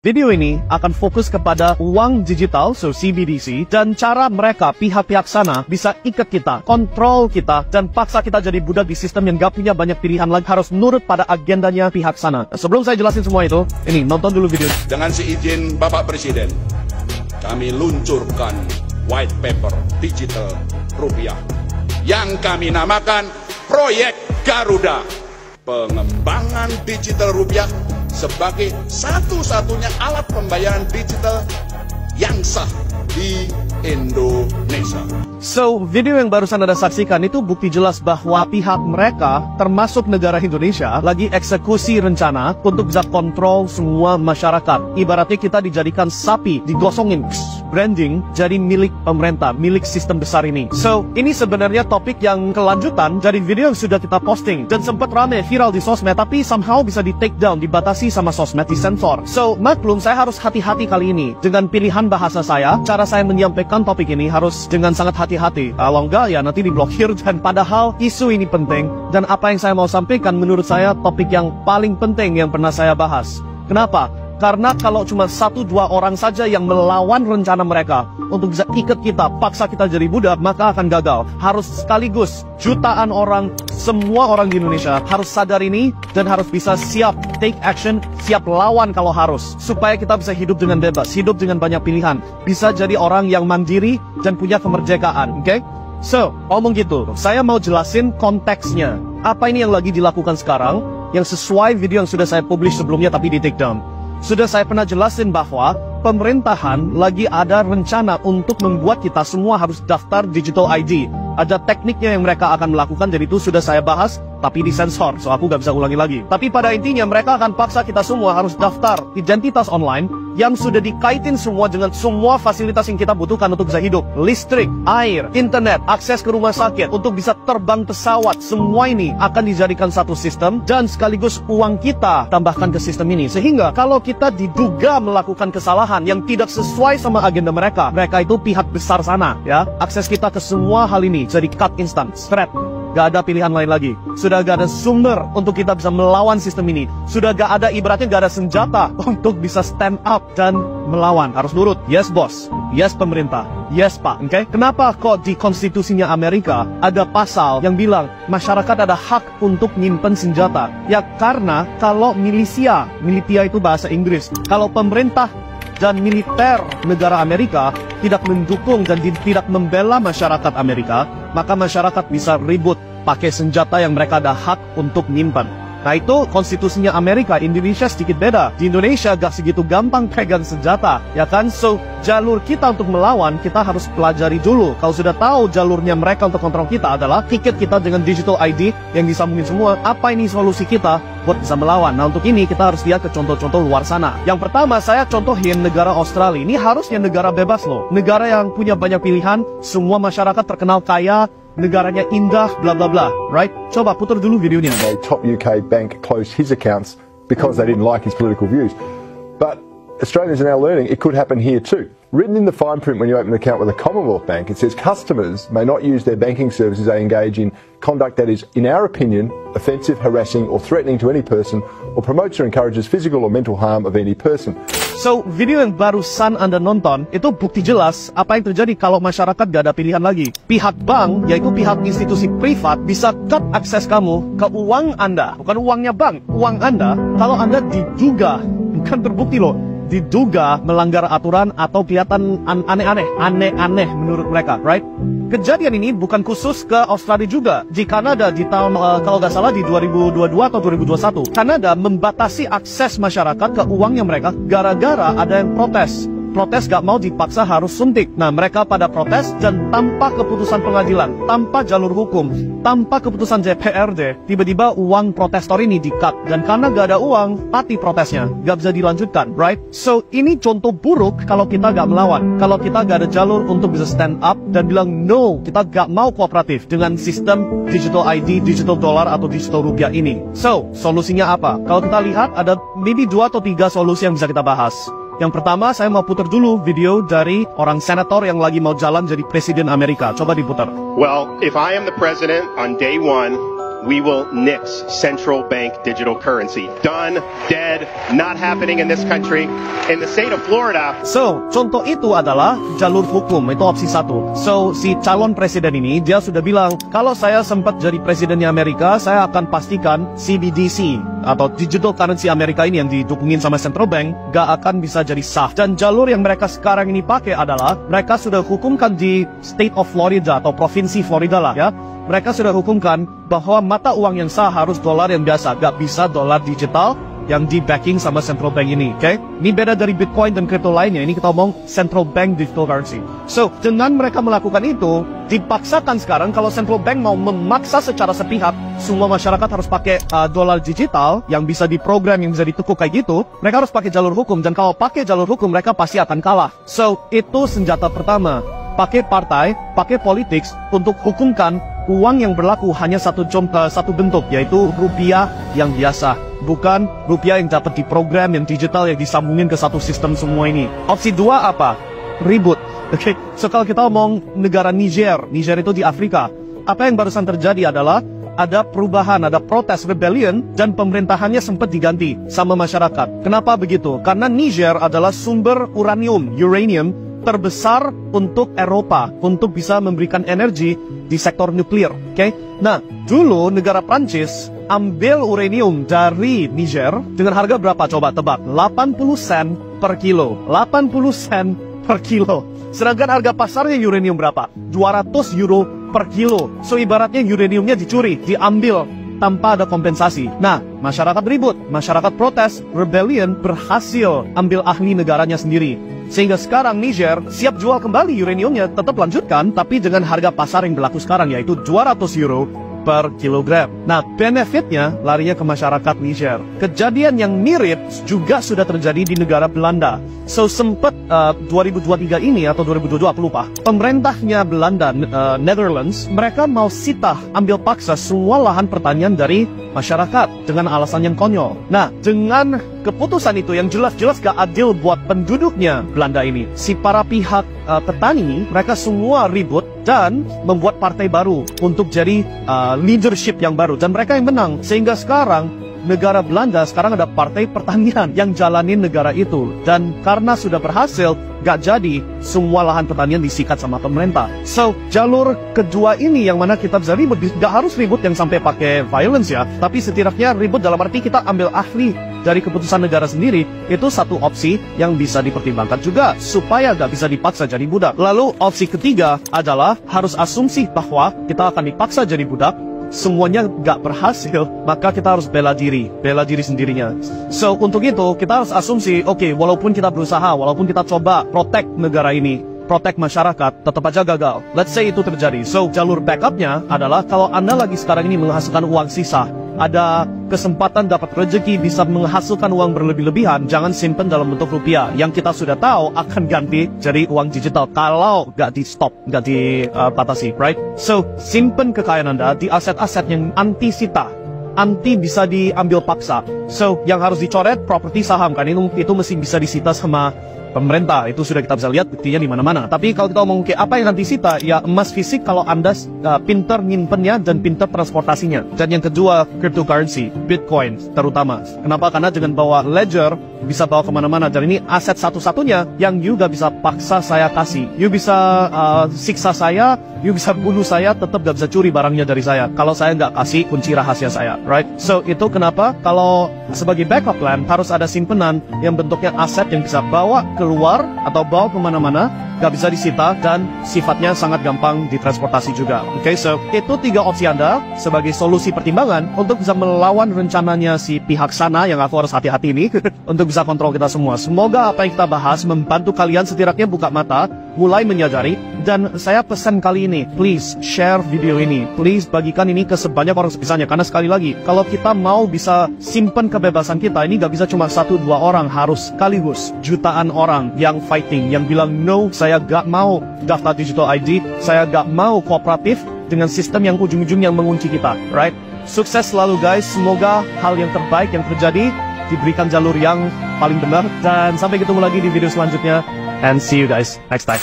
Video ini akan fokus kepada uang digital, so CBDC, dan cara mereka, pihak-pihak sana, bisa ikat kita, kontrol kita, dan paksa kita jadi budak di sistem yang gak punya banyak pilihan lagi, harus nurut pada agendanya pihak sana. Sebelum saya jelasin semua itu, ini, nonton dulu video. Dengan seizin Bapak Presiden, kami luncurkan white paper digital rupiah yang kami namakan Proyek Garuda. Pengembangan digital rupiah sebagai satu-satunya alat pembayaran digital yang sah di Indonesia. So, video yang barusan Anda saksikan itu bukti jelas bahwa pihak mereka, termasuk negara Indonesia, lagi eksekusi rencana untuk bisa kontrol semua masyarakat. Ibaratnya kita dijadikan sapi, digosongin, branding, jadi milik pemerintah, milik sistem besar ini. So, ini sebenarnya topik yang kelanjutan dari video yang sudah kita posting, dan sempat rame viral di sosmed, tapi somehow bisa di take down, dibatasi sama sosmed, disensor. So, maklum, saya harus hati-hati kali ini dengan pilihan bahasa saya, cara saya menyampaikan topik ini harus dengan sangat hati-hati. Kalau enggak ya nanti diblokir. Dan padahal isu ini penting, dan apa yang saya mau sampaikan menurut saya topik yang paling penting yang pernah saya bahas. Kenapa? Karena kalau cuma 1-2 orang saja yang melawan rencana mereka untuk bisa ikat kita, paksa kita jadi budak, maka akan gagal. Harus sekaligus jutaan orang, semua orang di Indonesia harus sadar ini dan harus bisa siap take action, siap lawan kalau harus, supaya kita bisa hidup dengan bebas, hidup dengan banyak pilihan, bisa jadi orang yang mandiri dan punya kemerdekaan. Oke? So, ngomong gitu, saya mau jelasin konteksnya. Apa ini yang lagi dilakukan sekarang, yang sesuai video yang sudah saya publish sebelumnya tapi di take down. Sudah saya pernah jelasin bahwa pemerintahan lagi ada rencana untuk membuat kita semua harus daftar digital ID. Ada tekniknya yang mereka akan melakukan, jadi itu sudah saya bahas, tapi disensor, so aku gak bisa ulangi lagi. Tapi pada intinya mereka akan paksa kita semua harus daftar identitas online yang sudah dikaitin semua dengan semua fasilitas yang kita butuhkan untuk bisa hidup. Listrik, air, internet, akses ke rumah sakit, untuk bisa terbang pesawat, semua ini akan dijadikan satu sistem, dan sekaligus uang kita tambahkan ke sistem ini. Sehingga kalau kita diduga melakukan kesalahan yang tidak sesuai sama agenda mereka, mereka itu pihak besar sana, ya, akses kita ke semua hal ini jadi cut instant, straight. Gak ada pilihan lain lagi. Sudah gak ada sumber untuk kita bisa melawan sistem ini. Sudah gak ada, ibaratnya gak ada senjata untuk bisa stand up dan melawan. Harus nurut. Yes bos, yes pemerintah, yes pak. Oke? Kenapa kok di konstitusinya Amerika ada pasal yang bilang masyarakat ada hak untuk nyimpen senjata? Ya karena kalau militia itu bahasa Inggris, kalau pemerintah dan militer negara Amerika tidak mendukung dan tidak membela masyarakat Amerika, maka masyarakat bisa ribut pakai senjata yang mereka ada hak untuk nyimpan. Nah itu konstitusinya Amerika. Indonesia sedikit beda. Di Indonesia gak segitu gampang pegang senjata, ya kan? So, jalur kita untuk melawan, kita harus pelajari dulu. Kalau sudah tahu jalurnya mereka untuk kontrol kita adalah tiket kita dengan digital ID yang disambungin semua, apa ini solusi kita buat bisa melawan? Nah untuk ini kita harus lihat ke contoh-contoh luar sana. Yang pertama saya contohin negara Australia. Ini harusnya negara bebas loh. Negara yang punya banyak pilihan, semua masyarakat terkenal kaya, negaranya indah, bla bla bla, right? Coba putar dulu videonya. A top UK bank closed his accounts because they didn't like his political views. But Australians are now learning it could happen here too. Written in the fine print when you open an account with a Commonwealth Bank, it says customers may not use their banking services they engage in conduct that is, in our opinion, offensive, harassing or threatening to any person or promotes or encourages physical or mental harm of any person. So, video yang barusan Anda nonton, itu bukti jelas apa yang terjadi kalau masyarakat gak ada pilihan lagi. Pihak bank, yaitu pihak institusi privat, bisa cut akses kamu ke uang Anda. Bukan uangnya bank, uang Anda, kalau Anda diduga, bukan terbukti loh, diduga melanggar aturan atau kelihatan aneh-aneh menurut mereka, right? Kejadian ini bukan khusus ke Australia juga. Di Kanada di tahun kalau nggak salah di 2022 atau 2021, Kanada membatasi akses masyarakat ke uangnya mereka gara-gara ada yang protes. Protes gak mau dipaksa harus suntik. Nah mereka pada protes dan tanpa keputusan pengadilan, tanpa jalur hukum, tanpa keputusan DPRD, tiba-tiba uang protestor ini di-cut. Dan karena gak ada uang, mati protesnya, gak bisa dilanjutkan, right? So ini contoh buruk kalau kita gak melawan, kalau kita gak ada jalur untuk bisa stand up dan bilang no, kita gak mau kooperatif dengan sistem digital ID, digital dollar atau digital rupiah ini. So solusinya apa? Kalau kita lihat ada maybe 2 atau 3 solusi yang bisa kita bahas. Yang pertama, saya mau putar dulu video dari orang senator yang lagi mau jalan jadi presiden Amerika. Coba diputar. Well, if I am the president on day one, we will nix central bank digital currency. Done, dead, not happening in this country. In the state of Florida. So, contoh itu adalah jalur hukum, itu opsi 1. So, si calon presiden ini, dia sudah bilang, kalau saya sempat jadi presidennya Amerika, saya akan pastikan CBDC, atau digital currency Amerika ini yang didukungin sama central bank, gak akan bisa jadi sah. Dan jalur yang mereka sekarang ini pakai adalah, mereka sudah hukumkan di state of Florida, atau provinsi Florida lah ya, mereka sudah hukumkan bahwa mata uang yang sah harus dolar yang biasa, gak bisa dolar digital yang di backing sama central bank ini, oke? Ini beda dari Bitcoin dan kripto lainnya, ini kita ngomong central bank digital currency. So, dengan mereka melakukan itu, dipaksakan sekarang kalau central bank mau memaksa secara sepihak, semua masyarakat harus pakai dolar digital yang bisa diprogram, yang bisa ditekuk kayak gitu, mereka harus pakai jalur hukum, dan kalau pakai jalur hukum, mereka pasti akan kalah. So, itu senjata pertama. Pakai partai, pakai politik untuk hukumkan uang yang berlaku hanya satu bentuk, yaitu rupiah yang biasa, bukan rupiah yang dapat diprogram, yang digital, yang disambungin ke satu sistem semua ini. Opsi 2 apa? Ribut. Oke, so kalau kita ngomong negara Niger itu di Afrika, apa yang barusan terjadi adalah ada perubahan, ada protes, rebellion, dan pemerintahannya sempat diganti sama masyarakat. Kenapa begitu? Karena Niger adalah sumber uranium terbesar untuk Eropa, untuk bisa memberikan energi di sektor nuklir, oke? Nah, dulu negara Prancis ambil uranium dari Niger dengan harga berapa? Coba tebak, 80 sen per kilo. 80 sen per kilo. Sedangkan harga pasarnya uranium berapa? 200 euro per kilo. So, ibaratnya uraniumnya dicuri, diambil tanpa ada kompensasi. Nah, masyarakat ribut, masyarakat protes, rebellion, berhasil ambil ahli negaranya sendiri. Sehingga sekarang Niger siap jual kembali uraniumnya, tetap lanjutkan, tapi dengan harga pasar yang berlaku sekarang, yaitu 200 euro per kilogram. Nah, benefitnya larinya ke masyarakat Niger. Kejadian yang mirip juga sudah terjadi di negara Belanda. So, sempat 2023 ini atau 2022, aku lupa, pemerintahnya Belanda, Netherlands, mereka mau sita, ambil paksa semua lahan pertanian dari masyarakat dengan alasan yang konyol. Nah, dengan keputusan itu yang jelas-jelas gak adil buat penduduknya Belanda ini, si para pihak petani, mereka semua ribut dan membuat partai baru untuk jadi leadership yang baru, dan mereka yang menang. Sehingga sekarang negara Belanda sekarang ada partai pertanian yang jalanin negara itu, dan karena sudah berhasil, gak jadi semua lahan pertanian disikat sama pemerintah. So, jalur kedua ini yang mana kita bisa ribut, gak harus ribut yang sampai pakai violence ya, tapi setidaknya ribut dalam arti kita ambil ahli dari keputusan negara sendiri, itu satu opsi yang bisa dipertimbangkan juga, supaya gak bisa dipaksa jadi budak. Lalu opsi ketiga adalah harus asumsi bahwa kita akan dipaksa jadi budak, semuanya gak berhasil, maka kita harus bela diri sendirinya. So, untuk itu kita harus asumsi, oke, walaupun kita berusaha, walaupun kita coba protect negara ini, protect masyarakat, tetap aja gagal. Let's say itu terjadi. So, jalur backupnya adalah kalau Anda lagi sekarang ini menghasilkan uang sisa, ada kesempatan dapat rezeki bisa menghasilkan uang berlebih-lebihan, jangan simpen dalam bentuk rupiah yang kita sudah tahu akan ganti jadi uang digital kalau gak di stop, gak dibatasi, right? So, simpen kekayaan Anda di aset-aset yang anti sita, anti bisa diambil paksa. So, yang harus dicoret properti saham kan, itu mesti bisa disita sama pemerintah. Itu sudah kita bisa lihat buktinya di mana-mana. Tapi kalau kita ngomong kayak apa yang nanti sita, ya emas fisik kalau Anda pinter nyimpennya dan pinter transportasinya. Dan yang kedua, cryptocurrency, Bitcoin terutama. Kenapa? Karena dengan bawa ledger bisa bawa kemana-mana, dan ini aset satu-satunya yang you gak bisa paksa saya kasih. You bisa siksa saya, you bisa bunuh saya, tetap gak bisa curi barangnya dari saya kalau saya gak kasih kunci rahasia saya, right? So, itu kenapa kalau sebagai backup plan harus ada simpenan yang bentuknya aset yang bisa bawa keluar atau bawa kemana-mana, gak bisa disita, dan sifatnya sangat gampang ditransportasi juga. Oke, so itu 3 opsi Anda sebagai solusi pertimbangan untuk bisa melawan rencananya si pihak sana yang aku harus hati-hati ini untuk bisa kontrol kita semua. Semoga apa yang kita bahas membantu kalian setidaknya buka mata, mulai menyadari, dan saya pesan kali ini, please share video ini, please bagikan ini ke sebanyak orang sebisanya, karena sekali lagi, kalau kita mau bisa simpen kebebasan kita, ini gak bisa cuma 1-2 orang, harus sekaligus jutaan orang yang fighting, yang bilang no, saya gak mau daftar digital ID, saya gak mau kooperatif dengan sistem yang ujung-ujungnya mengunci kita, right? Sukses selalu guys, semoga hal yang terbaik yang terjadi diberikan jalur yang paling benar, dan sampai ketemu lagi di video selanjutnya, and see you guys next time.